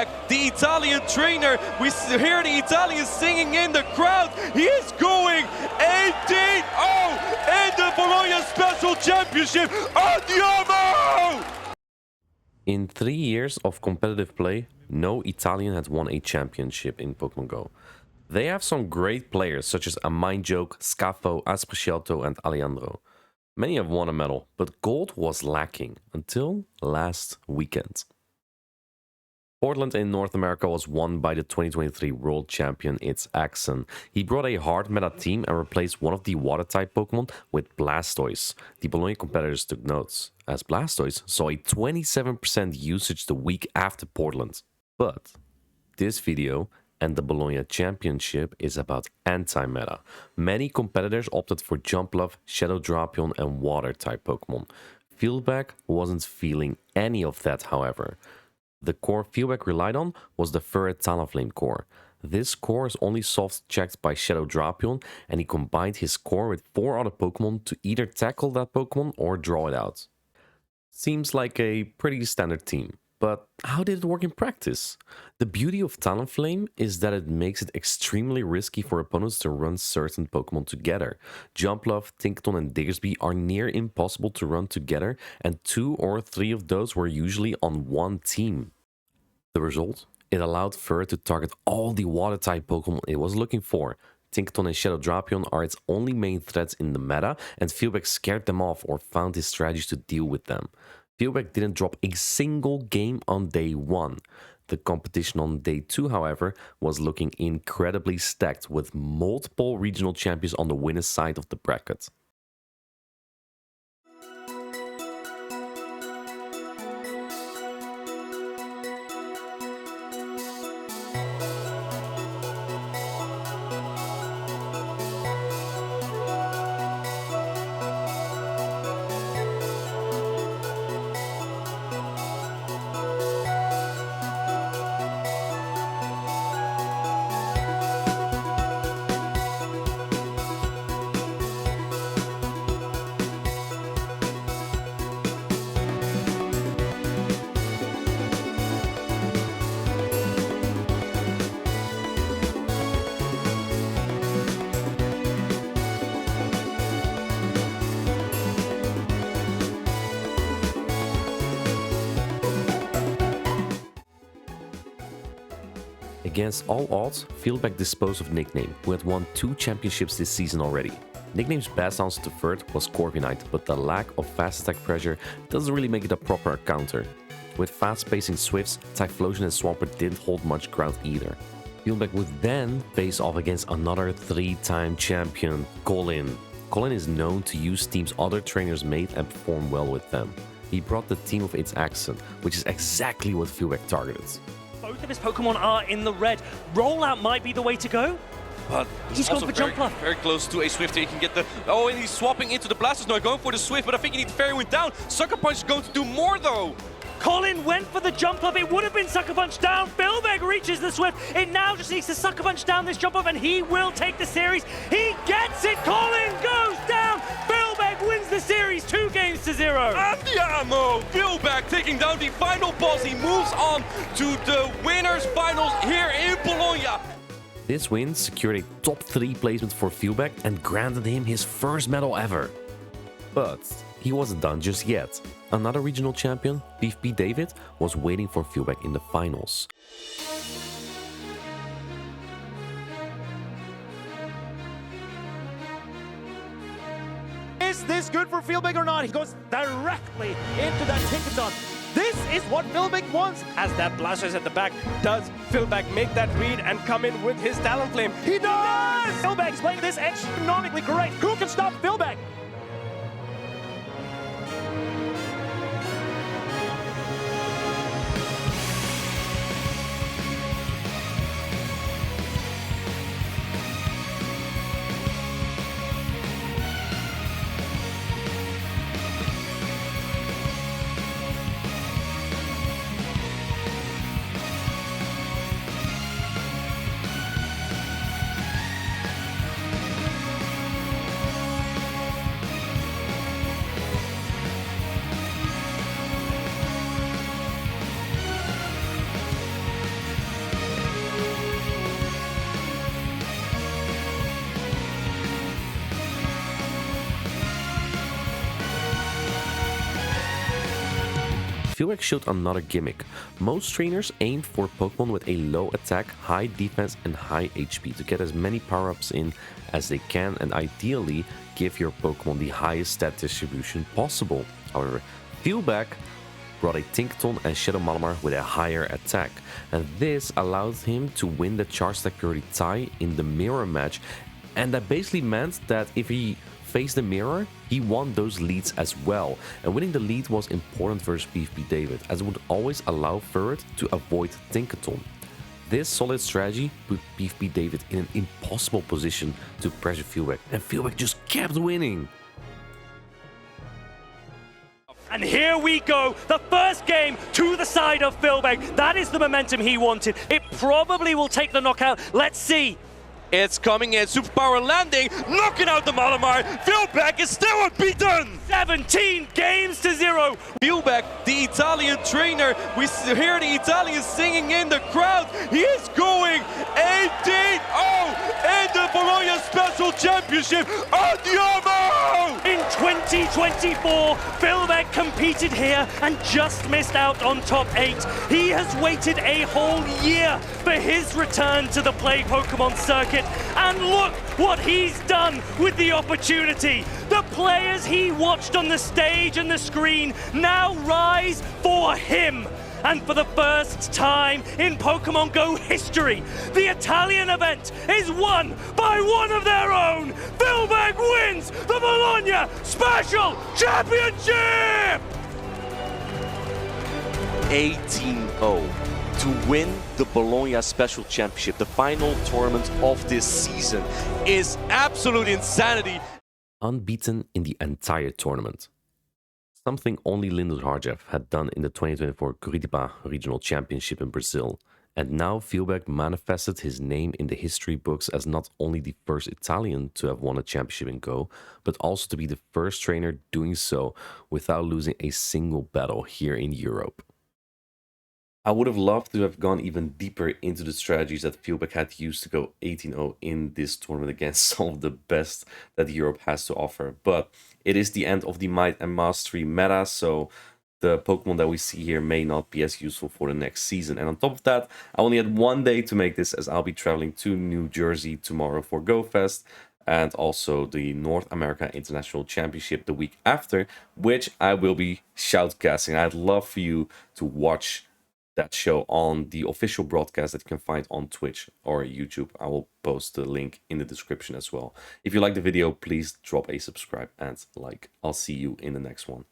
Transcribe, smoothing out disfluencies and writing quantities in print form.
Fullback, the Italian trainer. We hear the Italians singing in the crowd. He is going 18-0 in the Bologna Special Championship. Andiamo! In 3 years of competitive play, no Italian has won a championship in Pokemon Go. They have some great players such as Amindjoke, Scafo, Aspreciato and Alejandro. Many have won a medal, but gold was lacking until last weekend. Portland in North America was won by the 2023 world champion It's Axon. He brought a hard meta team and replaced one of the water-type Pokemon with Blastoise. The Bologna competitors took notes, as Blastoise saw a 27% usage the week after Portland. But this video and the Bologna Championship is about anti-meta. Many competitors opted for Jumpluff, Shadow Drapion and Water-type Pokemon. Fieldback wasn't feeling any of that, however. The core Fieldback relied on was the Furret Talonflame core. This core is only soft-checked by Shadow Drapion, and he combined his core with 4 other Pokemon to either tackle that Pokemon or draw it out. Seems like a pretty standard team. But how did it work in practice? The beauty of Talonflame is that it makes it extremely risky for opponents to run certain Pokemon together. Jumpluff, Tinkaton and Diggersby are near impossible to run together, and 2 or 3 of those were usually on one team. The result? It allowed Furret to target all the water-type Pokemon it was looking for. Tinkaton and Shadow Drapion are its only main threats in the meta, and Fieldback scared them off or found his strategies to deal with them. Fieldback didn't drop a single game on day 1. The competition on day 2, however, was looking incredibly stacked with multiple regional champions on the winner's side of the bracket. Against all odds, Fieldback disposed of Nickname, who had won 2 championships this season already. Nickname's best answer to Furret was Corviknight, but the lack of fast attack pressure doesn't really make it a proper counter. With fast-pacing Swifts, Typhlosion and Swampert didn't hold much ground either. Fieldback would then face off against another 3-time champion, Colin. Colin is known to use teams other trainers made and perform well with them. He brought the team of It's Axon, which is exactly what Fieldback targeted. Both of his Pokemon are in the red. Rollout might be the way to go. But he's going for Jumpluff. Very close to a Swift. He can get the... Oh, and he's swapping into the Blastoise now, going for the Swift, but I think he needs Fairy Wind down. Sucker Punch is going to do more, though. Colin went for the Jumpluff. It would have been Sucker Punch down. Fieldback reaches the Swift. It now just needs to Sucker Punch down this Jumpluff, and he will take the series. He gets it. Colin goes down. Fieldback wins the series 2-0. Andiamo! Fieldback taking down the final boss. He moves on to the winners finals here in Bologna. This win secured a top 3 placement for Fieldback and granted him his first medal ever. But he wasn't done just yet. Another regional champion, Beef B. David, was waiting for Fieldback in the finals. Is this good for Fieldback or not? He goes directly into that Tinkaton. This is what Fieldback wants. As that Blastoise at the back, does Fieldback make that read and come in with his Talonflame? He does! Fieldback is playing this astronomically correct. Who can stop Fieldback? Furret showed another gimmick. Most trainers aim for Pokemon with a low attack, high defense and high HP to get as many power-ups in as they can and ideally give your Pokemon the highest stat distribution possible. However, Furret brought a Tinkaton and Shadow Malamar with a higher attack, and this allowed him to win the Charge Attack Priority tie in the mirror match, and that basically meant that if he faced the mirror, he won those leads as well, and winning the lead was important versus PvP David, as it would always allow Furret to avoid Tinkaton. This solid strategy put PvP David in an impossible position to pressure Furret, and Furret just kept winning. And here we go, the first game to the side of Furret. That is the momentum he wanted. It probably will take the knockout. Let's see. It's coming in, superpower landing, knocking out the Malamar. Furret is still unbeaten. 17 games to 0. Furret, the Italian trainer, we hear the Italians singing in the crowd. He is going 18-0 in the Bologna Special Championship. Andiamo! In 2024, Furret competed here and just missed out on top 8. He has waited a whole year for his return to the Play Pokemon circuit. And look what he's done with the opportunity. The players he watched on the stage and the screen now rise for him. And for the first time in Pokemon Go history, the Italian event is won by one of their own. Furret wins the Bologna Special Championship! 18-0 to win the Bologna Special Championship, the final tournament of this season, is absolute insanity. Unbeaten in the entire tournament. Something only Lindor Harjev had done in the 2024 Curitiba Regional Championship in Brazil, and now Furret manifested his name in the history books as not only the first Italian to have won a championship in Go, but also to be the first trainer doing so without losing a single battle here in Europe. I would have loved to have gone even deeper into the strategies that Furret had used to go 18-0 in this tournament against some of the best that Europe has to offer. But it is the end of the Might and Mastery meta, so the Pokemon that we see here may not be as useful for the next season. And on top of that, I only had one day to make this, as I'll be traveling to New Jersey tomorrow for GoFest, and also the North America International Championship the week after, which I will be shoutcasting. I'd love for you to watch that show on the official broadcast that you can find on Twitch or YouTube. I will post the link in the description as well. If you like the video, please drop a subscribe and like. I'll see you in the next one.